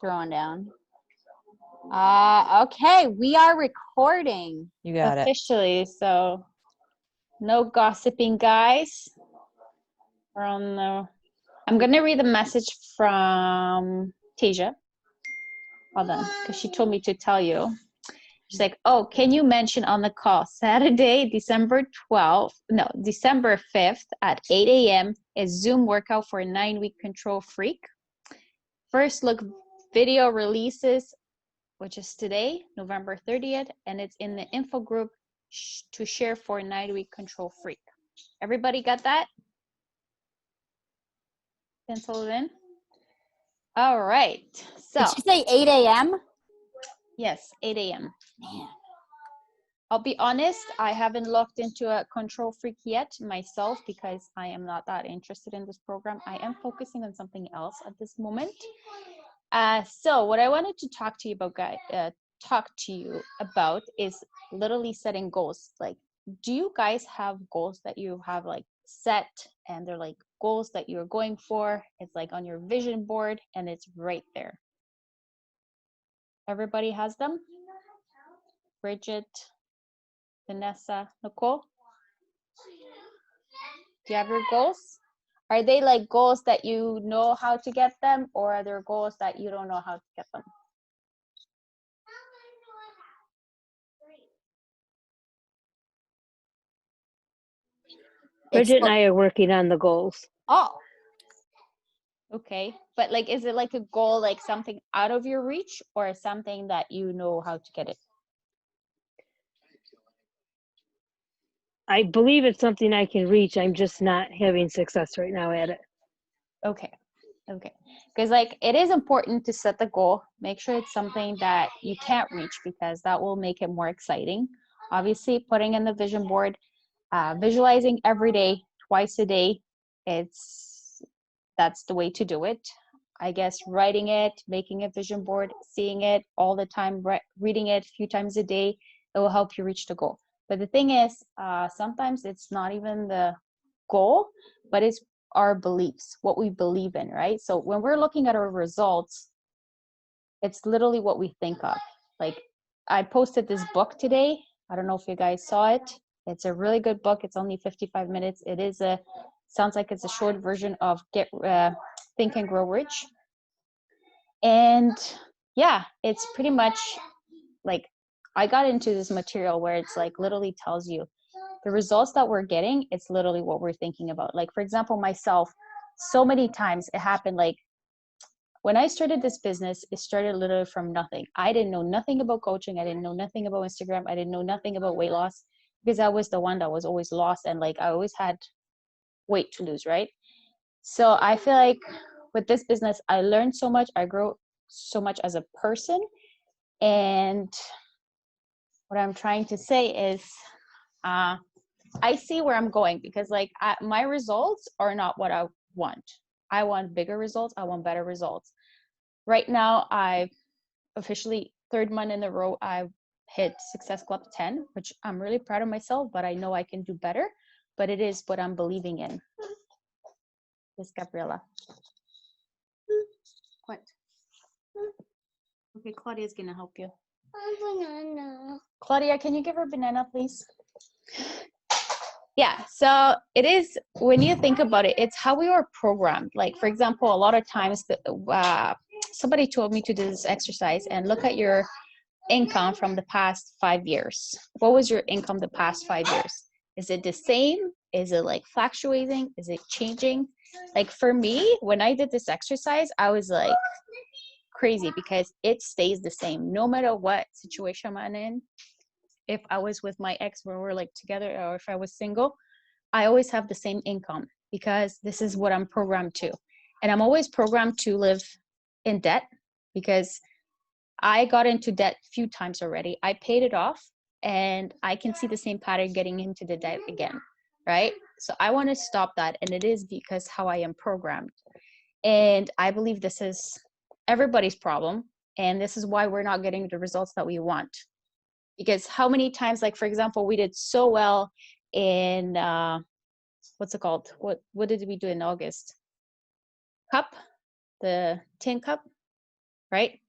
throwing down. Okay, we are recording. You got it. Officially, so no gossiping, guys. We're on the... I'm going to read the message from Tasia. Hold on, because she told me to tell you. She's like, oh, can you mention on the call Saturday, December 5th at 8 a.m. is Zoom workout for a 9-week control freak. First look video releases, which is today, November 30th, and it's in the info group to share for a 9-week control freak. Everybody got that? Pencil it in. All right. So, did you say 8 a.m.? Yes, 8 a.m. Man. I'll be honest, I haven't looked into a control freak yet myself because I am not that interested in this program. I am focusing on something else at this moment. So what I wanted to talk to you about, is literally setting goals. Like, do you guys have goals that you have like set, and they're like goals that you're going for? It's like on your vision board and it's right there. Everybody has them? Bridget, Vanessa, Nicole? Do you have your goals? Are they like goals that you know how to get them, or are there goals that you don't know how to get them? Bridget and I are working on the goals. Oh, okay. But like, is it like a goal, like something out of your reach, or something that you know how to get it? I believe it's something I can reach. I'm just not having success right now at it. Okay. Okay. Because like, it is important to set the goal. Make sure it's something that you can't reach, because that will make it more exciting. Obviously, putting in the vision board, visualizing every day, twice a day, that's the way to do it. I guess writing it, making a vision board, seeing it all the time, reading it a few times a day, it will help you reach the goal. But the thing is, sometimes it's not even the goal, but it's our beliefs, what we believe in, right? So when we're looking at our results, it's literally what we think of. Like, I posted this book today. I don't know if you guys saw it. It's a really good book. It's only 55 minutes. Sounds like it's a short version of Think and Grow Rich. And yeah, it's pretty much like, I got into this material where it's like literally tells you the results that we're getting. It's literally what we're thinking about. Like, for example, myself, so many times it happened. Like, when I started this business, it started literally from nothing. I didn't know nothing about coaching. I didn't know nothing about Instagram. I didn't know nothing about weight loss, because I was the one that was always lost, and like, I always had weight to lose, right? So I feel like with this business, I learned so much. I grew so much as a person. And what I'm trying to say is, I see where I'm going, because like, my results are not what I want. I want bigger results. I want better results. Right now, I've officially, 3rd month in a row, I've hit Success Club 10, which I'm really proud of myself, but I know I can do better. But it is what I'm believing in. Yes, Gabriela. What? Okay, Claudia's gonna help you. Banana. Claudia, can you give her a banana, please? Yeah, so it is, when you think about it, it's how we are programmed. Like, for example, a lot of times somebody told me to do this exercise and look at your income from the past 5 years. What was your income the past 5 years? Is it the same? Is it like fluctuating? Is it changing? Like, for me, when I did this exercise, I was like crazy, because it stays the same no matter what situation I'm in. If I was with my ex, when we're like together, or if I was single, I always have the same income, because this is what I'm programmed to. And I'm always programmed to live in debt, because I got into debt a few times already. I paid it off, and I can see the same pattern getting into the debt again, right? So I want to stop that. And it is because how I am programmed. And I believe this is everybody's problem. And this is why we're not getting the results that we want. Because how many times, like, for example, we did so well in, what's it called? What did we do in August? Cup, the tin cup, right?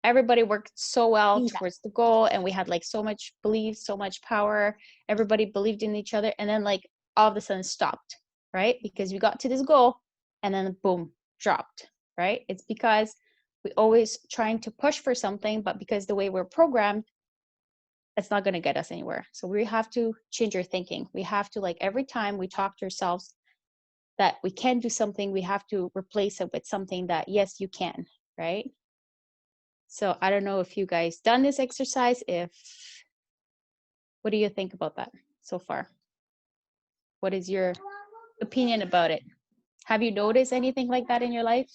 Everybody worked so well towards the goal, and we had like so much belief, so much power. Everybody believed in each other, and then like all of a sudden stopped, right? Because we got to this goal and then boom, dropped, right? It's because we always trying to push for something, but because the way we're programmed, it's not going to get us anywhere. So we have to change our thinking. We have to, like, every time we talk to ourselves that we can do something, we have to replace it with something that, yes, you can, right? So I don't know if you guys done this exercise. What do you think about that so far? What is your opinion about it? Have you noticed anything like that in your life?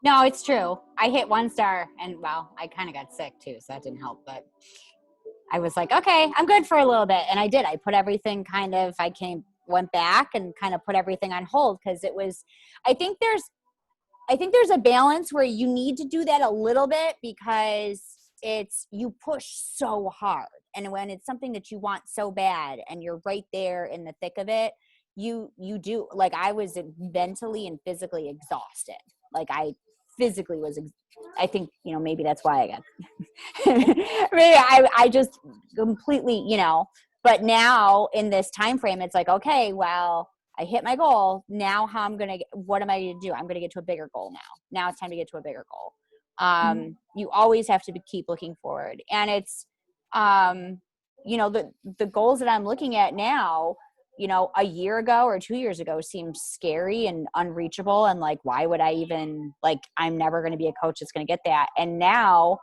No, it's true. I hit 1 star, and well, I kind of got sick too, so that didn't help. But I was like, okay, I'm good for a little bit, and I did. I put everything went back and kind of put everything on hold, because it was. I think there's a balance where you need to do that a little bit, because you push so hard, and when it's something that you want so bad and you're right there in the thick of it, you do, like, I was mentally and physically exhausted. Like, I physically was I think, maybe that's why I got maybe I just completely, but now in this time frame, it's like, okay, well, I hit my goal. Now what am I going to do? I'm going to get to a bigger goal now. Now it's time to get to a bigger goal. You always have to keep looking forward. And it's, the goals that I'm looking at now, a year ago or 2 years ago seemed scary and unreachable. And like, why would I even, like, I'm never going to be a coach that's going to get that. And now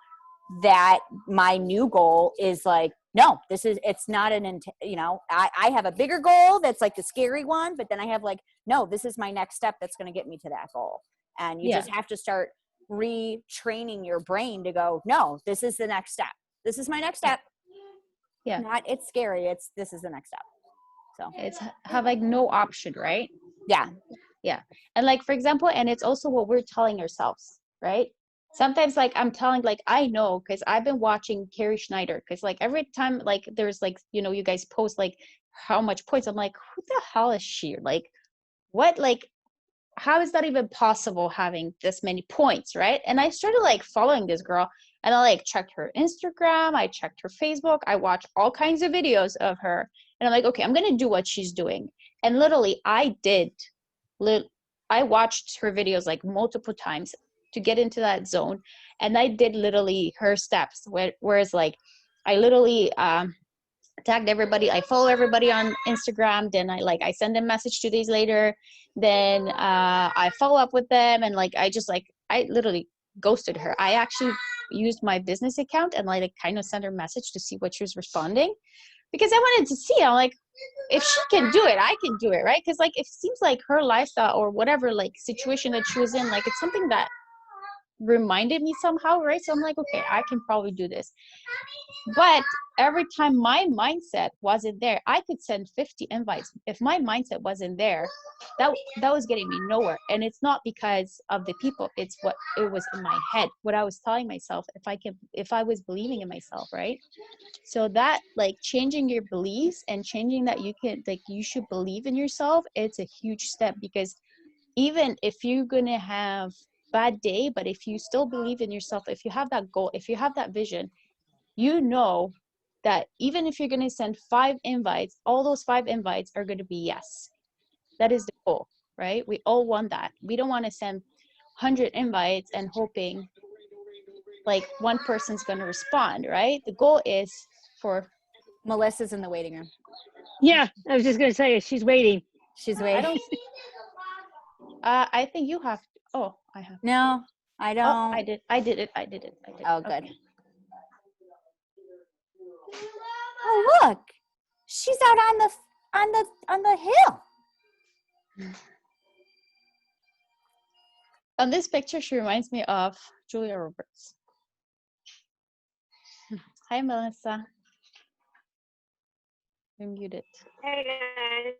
that my new goal is like, no, it's not I have a bigger goal that's like the scary one, but then I have like, no, this is my next step that's going to get me to that goal. And you just have to start retraining your brain to go, no, this is the next step. This is my next step. Yeah. It's scary. This is the next step. So it's have like no option, right? Yeah. And like, for example, and it's also what we're telling ourselves, right? Sometimes, like, I'm telling, like, I know, because I've been watching Carrie Schneider, because like every time, like, there's like, you guys post like how much points, I'm like, who the hell is she? Like, what? Like, how is that even possible, having this many points, right? And I started like following this girl, and I like checked her Instagram, I checked her Facebook, I watched all kinds of videos of her, and I'm like, okay, I'm gonna do what she's doing. And literally I watched her videos like multiple times to get into that zone, and I did literally her steps, whereas like I literally tagged everybody, I follow everybody on Instagram, then I send them message 2 days later, then I follow up with them, and like I literally ghosted her. I actually used my business account and like kind of sent her message to see what she was responding, because I wanted to see, I'm like, if she can do it, I can do it, right? Because like it seems like her lifestyle or whatever like situation that she was in, like it's something that reminded me somehow, right? So I'm like, okay, I can probably do this. But every time my mindset wasn't there, I could send 50 invites. If my mindset wasn't there, that was getting me nowhere. And it's not because of the people, it's what it was in my head, what I was telling myself, if I was believing in myself, right? So that, like, changing your beliefs and changing that you can, like, you should believe in yourself, it's a huge step. Because even if you're gonna have bad day, but if you still believe in yourself, if you have that goal, if you have that vision, you know that even if you're going to send 5 invites, all those 5 invites are going to be yes. That is the goal, right? We all want that. We don't want to send 100 invites and hoping like one person's going to respond, right? The goal is for Melissa's in the waiting room. Yeah, I was just going to say, she's waiting. She's waiting. I don't I think you have to. Oh, I have. No, I don't. Oh, I did it. Oh, good. Okay. Oh, look, she's out on the hill. On this picture, she reminds me of Julia Roberts. Hi, Melissa. You're muted. Hey guys.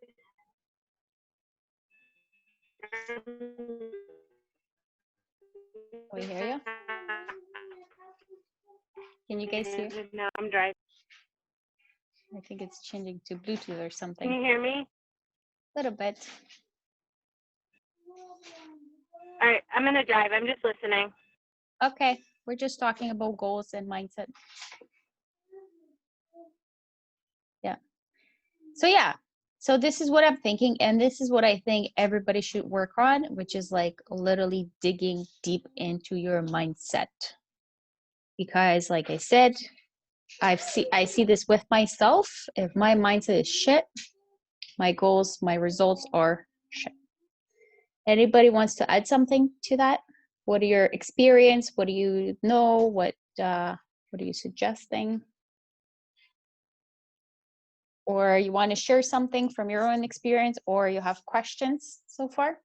We hear you. Can you guys hear? No, I'm driving. I think it's changing to Bluetooth or something. Can you hear me? A little bit. All right, I'm gonna drive. I'm just listening. Okay, we're just talking about goals and mindset. Yeah. So yeah, so this is what I'm thinking, and this is what I think everybody should work on, which is like literally digging deep into your mindset. Because like I said, I see this with myself. If my mindset is shit, my goals, my results are shit. Anybody wants to add something to that? What are your experience? What do you know? What are you suggesting? Or you want to share something from your own experience, or you have questions so far?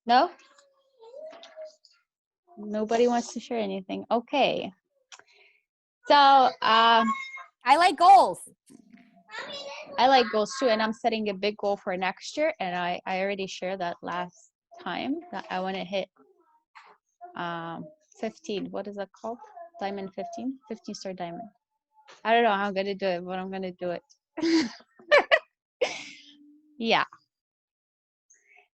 No? Nobody wants to share anything. Okay. So I like goals. I like goals too, and I'm setting a big goal for next year, and I already shared that last time that I want to hit 15. What is that called? Diamond 15? 15-star diamond. I don't know how I'm going to do it, but I'm going to do it. Yeah.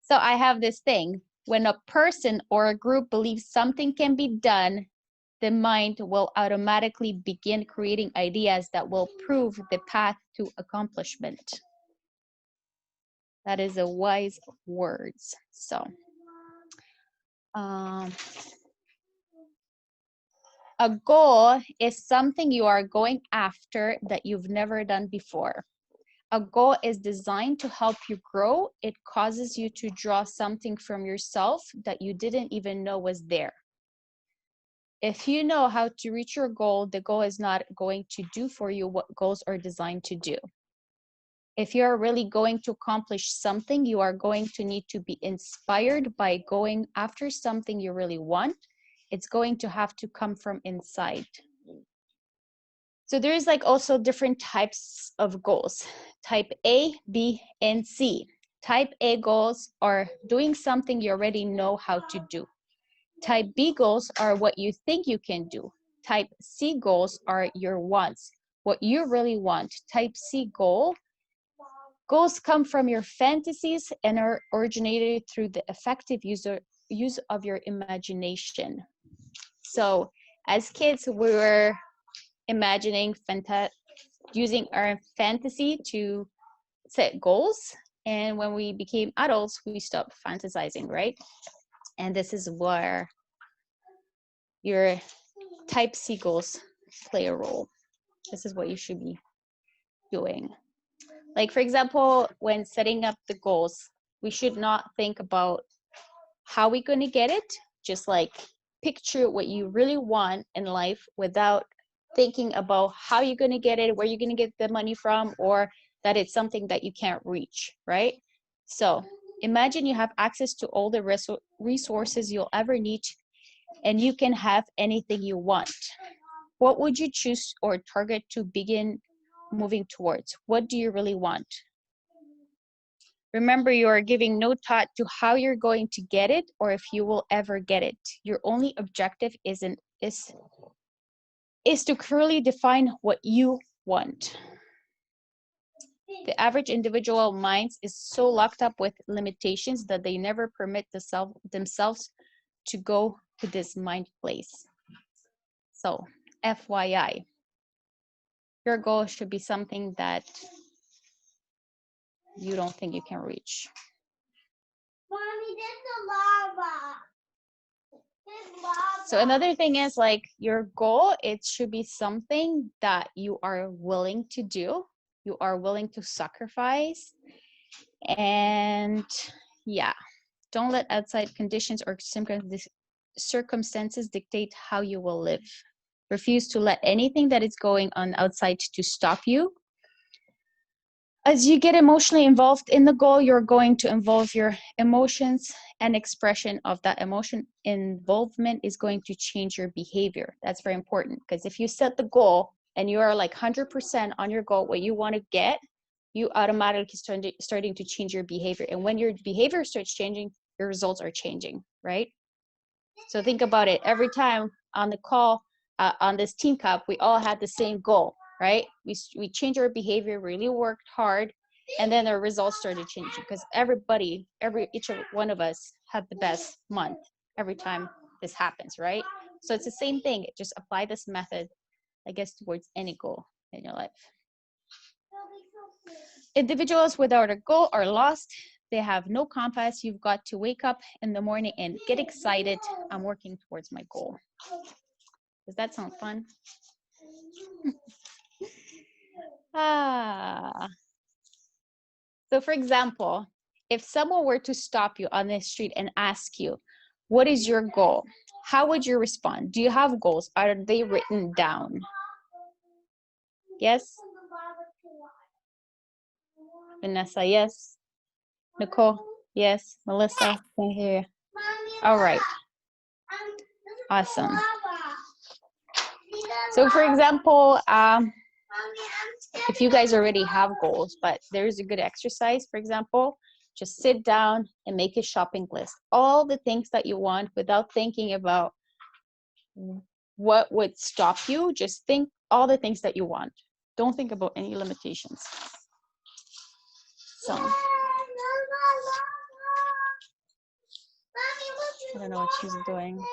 So I have this thing. When a person or a group believes something can be done, the mind will automatically begin creating ideas that will prove the path to accomplishment. That is a wise words. So, a goal is something you are going after that you've never done before. A goal is designed to help you grow. It causes you to draw something from yourself that you didn't even know was there. If you know how to reach your goal, the goal is not going to do for you what goals are designed to do. If you're really going to accomplish something, you are going to need to be inspired by going after something you really want. It's going to have to come from inside. So there's like also different types of goals. Type A, B, and C. Type A goals are doing something you already know how to do. Type B goals are what you think you can do. Type C goals are your wants, what you really want. Type C goals come from your fantasies and are originated through the effective use of your imagination. So as kids, we were imagining using our fantasy to set goals. And when we became adults, we stopped fantasizing, right? And this is where your type C goals play a role. This is what you should be doing. Like, for example, when setting up the goals, we should not think about how we're going to get it. Just like picture what you really want in life without thinking about how you're going to get it, where you're going to get the money from, or that it's something that you can't reach, right? So imagine you have access to all the resources you'll ever need, and you can have anything you want. What would you choose or target to begin moving towards? What do you really want? Remember, you are giving no thought to how you're going to get it or if you will ever get it. Your only objective is to clearly define what you want. The average individual mind is so locked up with limitations that they never permit themselves to go to this mind place. So, FYI, your goal should be something that you don't think you can reach. Mommy, there's the lava. There's lava. So another thing is like your goal, it should be something that you are willing to do, you are willing to sacrifice, and yeah, don't let outside conditions or circumstances dictate how you will live. Refuse to let anything that is going on outside to stop you. As you get emotionally involved in the goal, you're going to involve your emotions, and expression of that emotion involvement is going to change your behavior. That's very important, because if you set the goal and you are like 100% on your goal, what you want to get, you automatically starting to change your behavior. And when your behavior starts changing, your results are changing, right? So think about it. Every time on the call, on this team cup, we all had the same goal, right? We changed our behavior, really worked hard, And then our results started changing because each one of us had the best month every time this happens, right? So it's the same thing. Just apply this method, I guess, towards any goal in your life. Individuals without a goal are lost. They have no compass. You've got to wake up in the morning and get excited. I'm working towards my goal. Does that sound fun? So for example, if someone were to stop you on the street and ask you, what is your goal? How would you respond? Do you have goals? Are they written down? Yes? Vanessa, yes. Nicole, yes. Melissa, can hear you. All right. Awesome. So for example, if you guys already have goals, but there's a good exercise, for example, just sit down and make a shopping list. All the things that you want without thinking about what would stop you. Just think all the things that you want. Don't think about any limitations. So, I don't know what she's doing.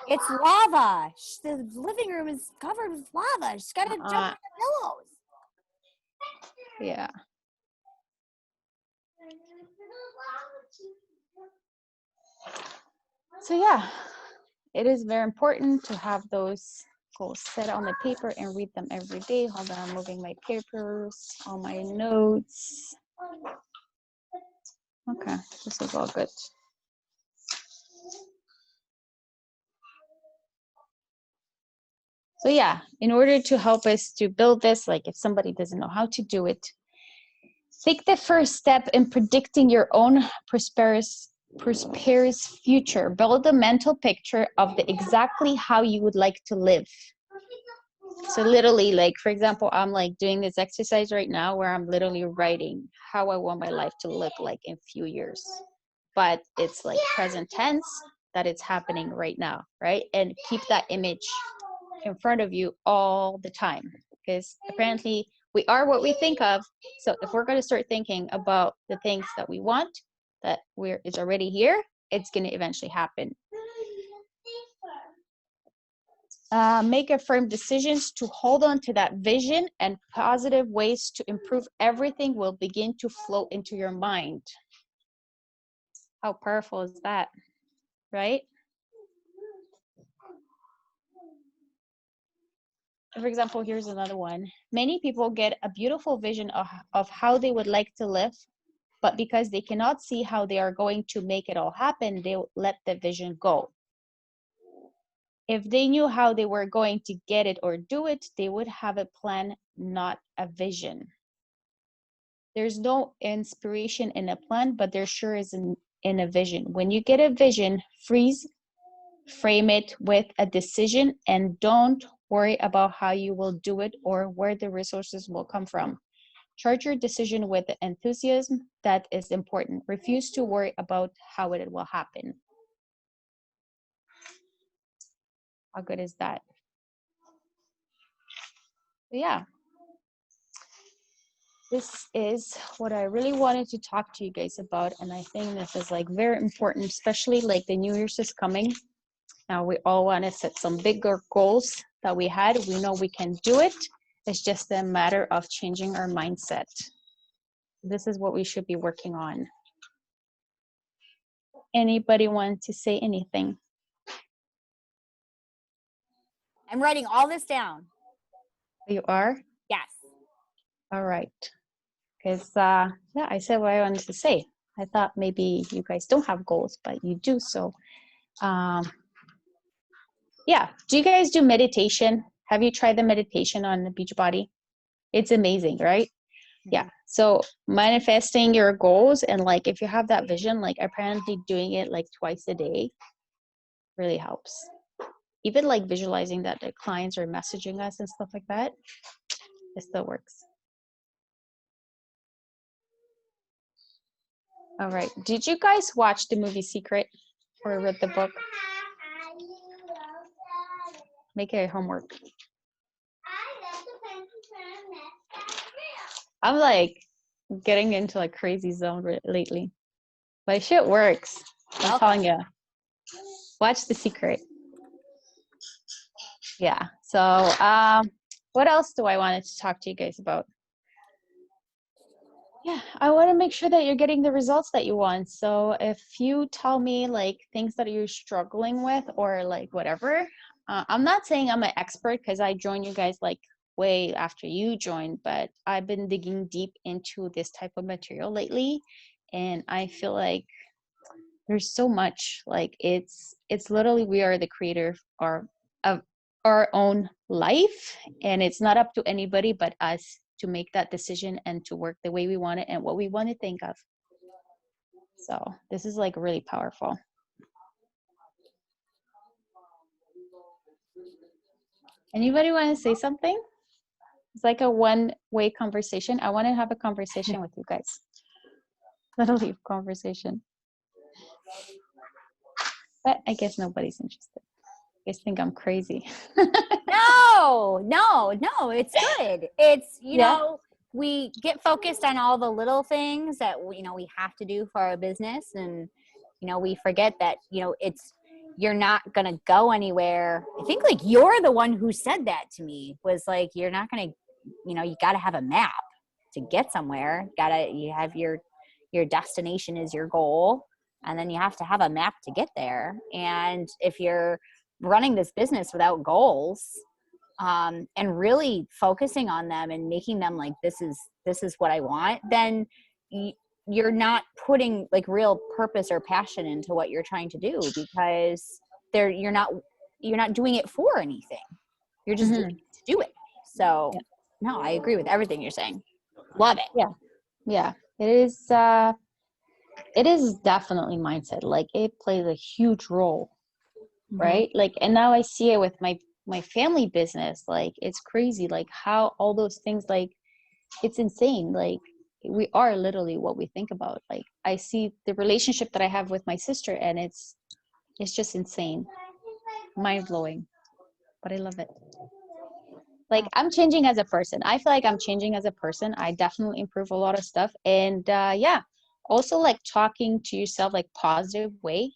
It's lava. The living room is covered with lava. She's got to jump on the pillows. Yeah. So yeah, it is very important to have those goals set on the paper and read them every day. Hold on, I'm moving my papers, all my notes. Okay, this is all good. So yeah, in order to help us to build this, like if somebody doesn't know how to do it, take the first step in predicting your own prosperous future. Build a mental picture of exactly how you would like to live. So literally, like for example, I'm like doing this exercise right now where I'm literally writing how I want my life to look like in a few years. But it's like present tense that it's happening right now, right? And keep that image in front of you all the time, because apparently we are what we think of. So if we're going to start thinking about the things that we want, that it's already here, it's going to eventually happen. Make a firm decisions to hold on to that vision, and positive ways to improve everything will begin to flow into your mind. How powerful is that, right? For example, here's another one. Many people get a beautiful vision of how they would like to live, but because they cannot see how they are going to make it all happen, they let the vision go. If they knew how they were going to get it or do it, they would have a plan, not a vision. There's no inspiration in a plan, but there sure is in a vision. When you get a vision, frame it with a decision, and don't worry about how you will do it or where the resources will come from. Charge your decision with the enthusiasm that is important. Refuse to worry about how it will happen. How good is that? Yeah. This is what I really wanted to talk to you guys about, and I think this is like very important, especially like the New Year's is coming. Now we all want to set some bigger goals that we had. We know we can do it. It's just a matter of changing our mindset. This is what we should be working on. Anybody want to say anything? I'm writing all this down. You are? Yes. All right. Because, yeah, I said what I wanted to say. I thought maybe you guys don't have goals, but you do. So, yeah. Do you guys do meditation? Have you tried the meditation on the Beachbody? It's amazing, right? Yeah. So manifesting your goals, and like if you have that vision, like apparently doing it like twice a day really helps. Even like visualizing that the clients are messaging us and stuff like that, it still works. All right. Did you guys watch the movie Secret or read the book? Make it homework. I'm like getting into like crazy zone lately. But shit works. I'm Well, telling you. Watch The Secret. Yeah. So, what else do I wanted to talk to you guys about? Yeah, I want to make sure that you're getting the results that you want. So if you tell me like things that you're struggling with or like whatever, I'm not saying I'm an expert because I joined you guys like way after you joined, but I've been digging deep into this type of material lately, and I feel like there's so much. Like it's literally we are the creator of our own life, and it's not up to anybody but us to make that decision and to work the way we want it and what we want to think of. So this is like really powerful. Anybody want to say something? It's like a one-way conversation. I want to have a conversation with you guys. Literally a conversation. But I guess nobody's interested. I guess think I'm crazy. no, it's good. It's, Yeah. we get focused on all the little things that, we have to do for our business. And, we forget that, you're not going to go anywhere. I think like you're the one who said that to me, was like, you're not going to, you got to have a map to get somewhere. You have your destination is your goal. And then you have to have a map to get there. And if you're running this business without goals, and really focusing on them and making them like, this is what I want, then you're not putting like real purpose or passion into what you're trying to do, because you're not doing it for anything. You're just doing it to do it. So no, I agree with everything you're saying. Love it. Yeah. It is definitely mindset. Like it plays a huge role, right? Like, and now I see it with my family business. Like it's crazy, like how all those things, like it's insane. Like we are literally what we think about. Like I see the relationship that I have with my sister, and it's just insane, mind-blowing, but I love it. Like I'm changing as a person. I feel like I'm changing as a person. I definitely improve a lot of stuff. And yeah, also like talking to yourself like positive way,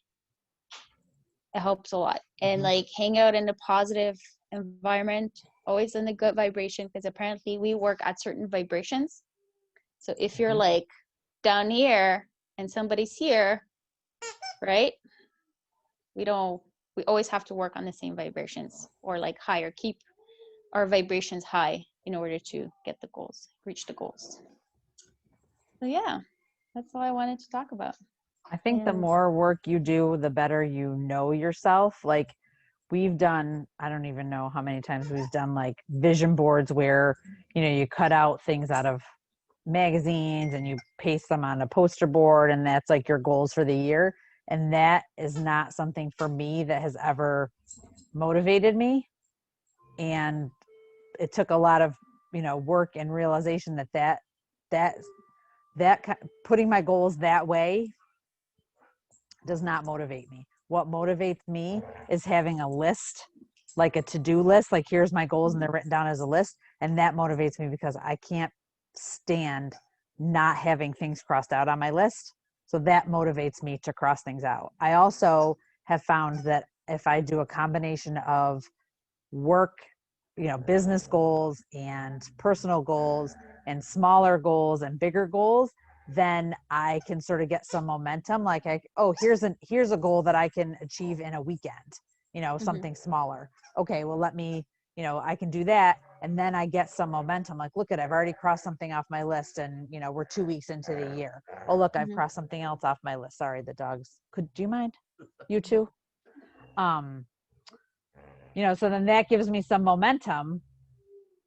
it helps a lot. And like hang out in a positive environment, always in a good vibration, because apparently we work at certain vibrations. So if you're like down here and somebody's here, right? We always have to work on the same vibrations, or like higher, keep our vibrations high in order to get the goals, reach the goals. So yeah, that's all I wanted to talk about. I think the And more work you do, the better you know yourself. Like we've done, I don't even know how many times we've done like vision boards where, you cut out things out of magazines and you paste them on a poster board, and that's like your goals for the year. And that is not something for me that has ever motivated me. And it took a lot of, work and realization that putting my goals that way does not motivate me. What motivates me is having a list, like a to-do list, like here's my goals and they're written down as a list. And that motivates me because I can't stand not having things crossed out on my list. So that motivates me to cross things out. I also have found that if I do a combination of work, business goals and personal goals and smaller goals and bigger goals, then I can sort of get some momentum. Like, here's a goal that I can achieve in a weekend, something smaller. Okay, well, let me, I can do that. And then I get some momentum. Like, look I've already crossed something off my list, and, we're 2 weeks into the year. Oh, look, I've crossed something else off my list. Sorry, the dogs. Do you mind? You too? So then that gives me some momentum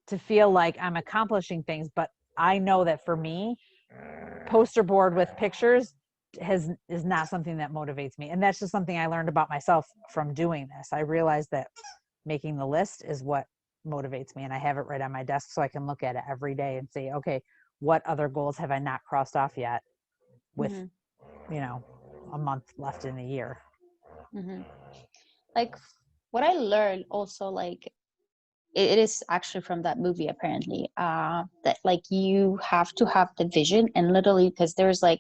to feel like I'm accomplishing things. But I know that for me, poster board with pictures is not something that motivates me. And that's just something I learned about myself from doing this. I realized that making the list is what motivates me. And I have it right on my desk so I can look at it every day and say, okay, what other goals have I not crossed off yet with, a month left in the year? like what I learned also, like it is actually from that movie apparently, that like you have to have the vision, and literally, because there's like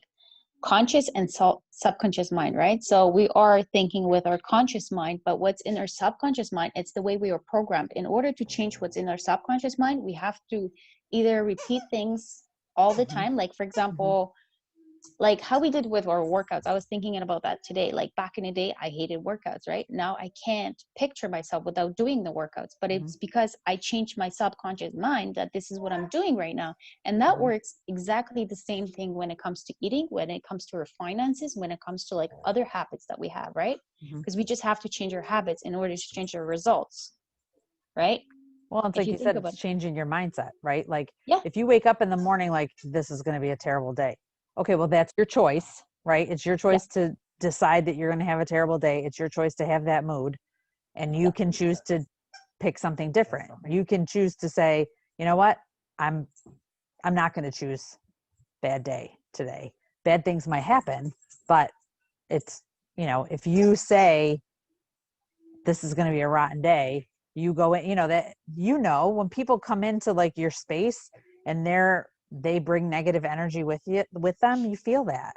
conscious and subconscious mind, right? So we are thinking with our conscious mind, but what's in our subconscious mind, it's the way we are programmed. In order to change what's in our subconscious mind, we have to either repeat things all the time, like for example, like how we did with our workouts. I was thinking about that today. Like back in the day, I hated workouts, right? Now I can't picture myself without doing the workouts, but it's because I changed my subconscious mind that this is what I'm doing right now. And that works exactly the same thing when it comes to eating, when it comes to our finances, when it comes to like other habits that we have, right? Because we just have to change our habits in order to change our results, right? Well, it's If like you you think said, about it's changing your mindset, right? Like Yeah. if you wake up in the morning like this is going to be a terrible day. Okay, well that's your choice, right? It's your choice to decide that you're going to have a terrible day. It's your choice to have that mood, and you can choose to pick something different. You can choose to say, you know what? I'm not going to choose bad day today. Bad things might happen, but it's, you know, if you say this is going to be a rotten day, you go in, you know, that, you know, when people come into like your space and they bring negative energy with them, you feel that.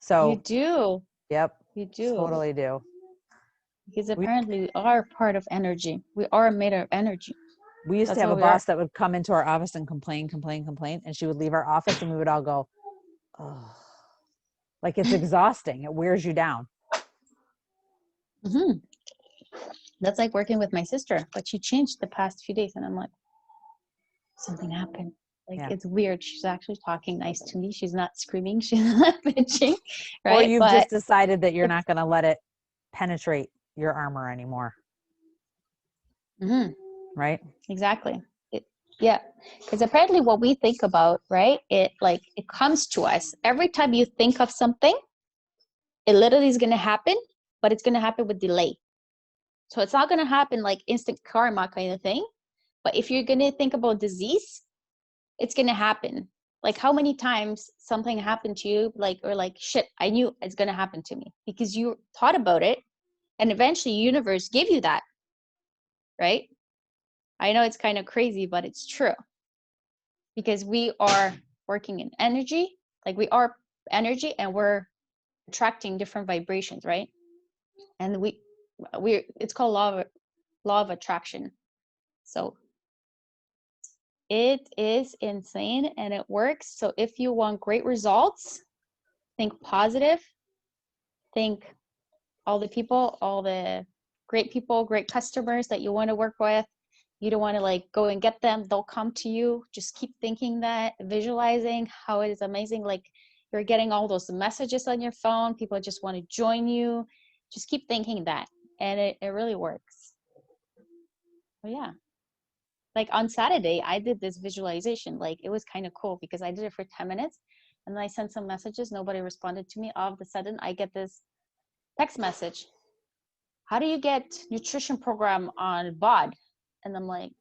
So you do, yep, you do. totally do. Because apparently we are part of energy. We are made of energy. We used That's to have what a we are. boss that would come into our office and complain, and she would leave our office and we would all go, oh, like it's exhausting. It wears you down. That's like working with my sister, but she changed the past few days, and I'm like, something happened. Like Yeah. it's weird. She's actually talking nice to me. She's not screaming. She's not bitching, right? Or you've but just decided that you're not going to let it penetrate your armor anymore. Right? Exactly. Yeah, because apparently what we think about, right? It comes to us every time you think of something. It literally is going to happen, but it's going to happen with delay. So it's not going to happen like instant karma kind of thing. But if you're going to think about disease, it's going to happen. Like how many times something happened to you, like, or like, shit, I knew it's going to happen to me because you thought about it, and eventually universe gave you that, right? I know it's kind of crazy, but it's true, because we are working in energy. Like we are energy, and we're attracting different vibrations, right? And we it's called law of attraction. So it is insane and it works. So if you want great results, think positive. Think all the great people, great customers that you want to work with. You don't want to like go and get them. They'll come to you. Just keep thinking that, visualizing how it is amazing. Like you're getting all those messages on your phone. People just want to join you. Just keep thinking that. And it really works. But yeah. Like on Saturday, I did this visualization. Like it was kind of cool because I did it for 10 minutes and then I sent some messages. Nobody responded to me. All of a sudden, I get this text message. How do you get nutrition program on BOD? And I'm like,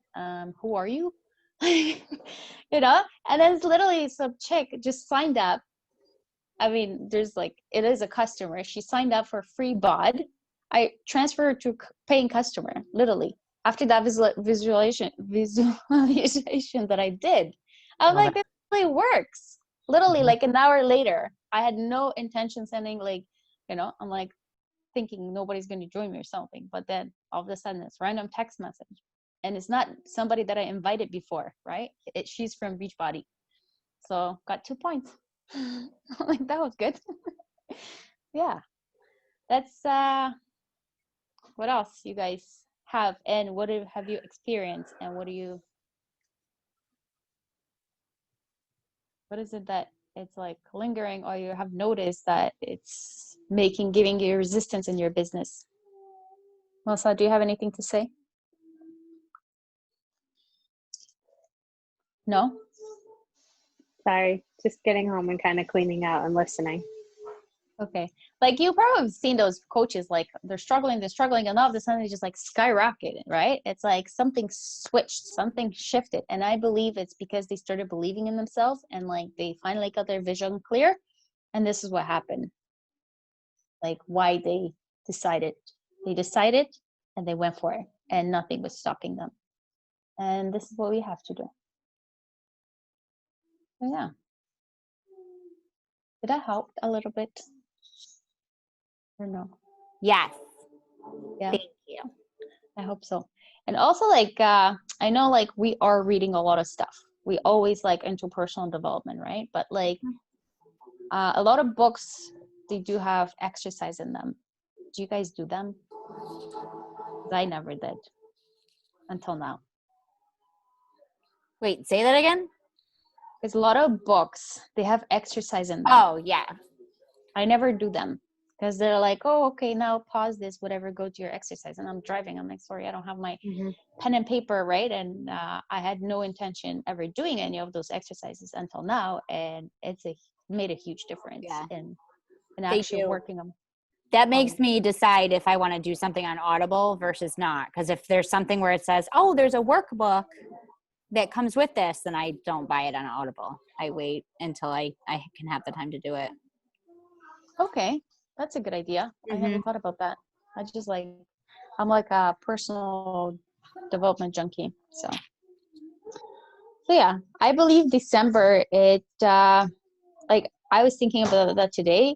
who are you? You know? And then it's literally some chick just signed up. I mean, there's like, it is a customer. She signed up for free BOD. I transferred her to paying customer, literally. After that visualization that I did, I'm Well, like, this really works. Literally, like an hour later, I had no intention sending, like, you know, I'm like thinking nobody's going to join me or something. But then all of a sudden, it's random text message, and it's not somebody that I invited before, right? She's from Beachbody, so got 2 points. Like that was good. Yeah, that's what else you guys have, and what have you experienced, and what is it that it's like lingering, or you have noticed that it's giving you resistance in your business? Melissa, do you have anything to say? No? Sorry, just getting home and kind of cleaning out and listening. Okay. Like you probably have seen those coaches, like they're struggling, and all of a sudden they just like skyrocketed, right? It's like something switched, something shifted. And I believe it's because they started believing in themselves and like they finally got their vision clear. And this is what happened. Like why they decided and they went for it, and nothing was stopping them. and this is what we have to do. So yeah. Did that help a little bit? Or no? Yes. Yeah. Thank you. I hope so. And also, like, I know, like, we are reading a lot of stuff. We always like into personal development, right? But like, a lot of books, they do have exercise in them. Do you guys do them? 'Cause I never did until now. Wait, say that again? There's a lot of books, they have exercise in them. Oh, yeah. I never do them because they're like, oh, okay, now pause this, whatever, go to your exercise. And I'm driving. I'm like, sorry, I don't have my pen and paper, right? And I had no intention ever doing any of those exercises until now. And it's made a huge difference Yeah. in They actually do. working them. That makes me decide if I want to do something on Audible versus not. Because if there's something where it says, oh, there's a workbook that comes with this, then I don't buy it on Audible. I wait until I can have the time to do it. Okay, that's a good idea. I never thought about that. I'm like a personal development junkie. So yeah, I believe December, like I was thinking about that today,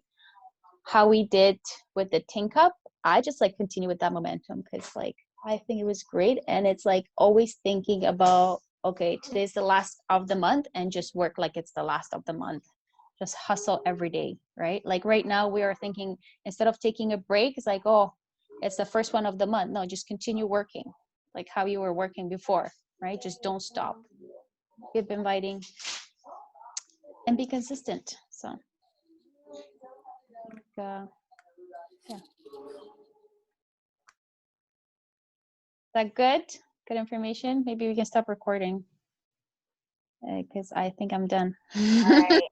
how we did with the Tin Cup. I just like continue with that momentum because like I think it was great. And it's like always thinking about, okay, today's the last of the month and just work like it's the last of the month. Just hustle every day, right? Like right now we are thinking, instead of taking a break, it's like, oh, it's the first one of the month. No, just continue working like how you were working before, right? Just don't stop. Keep inviting and be consistent. So yeah. Is that good? Good information? Maybe we can stop recording because I think I'm done. All right.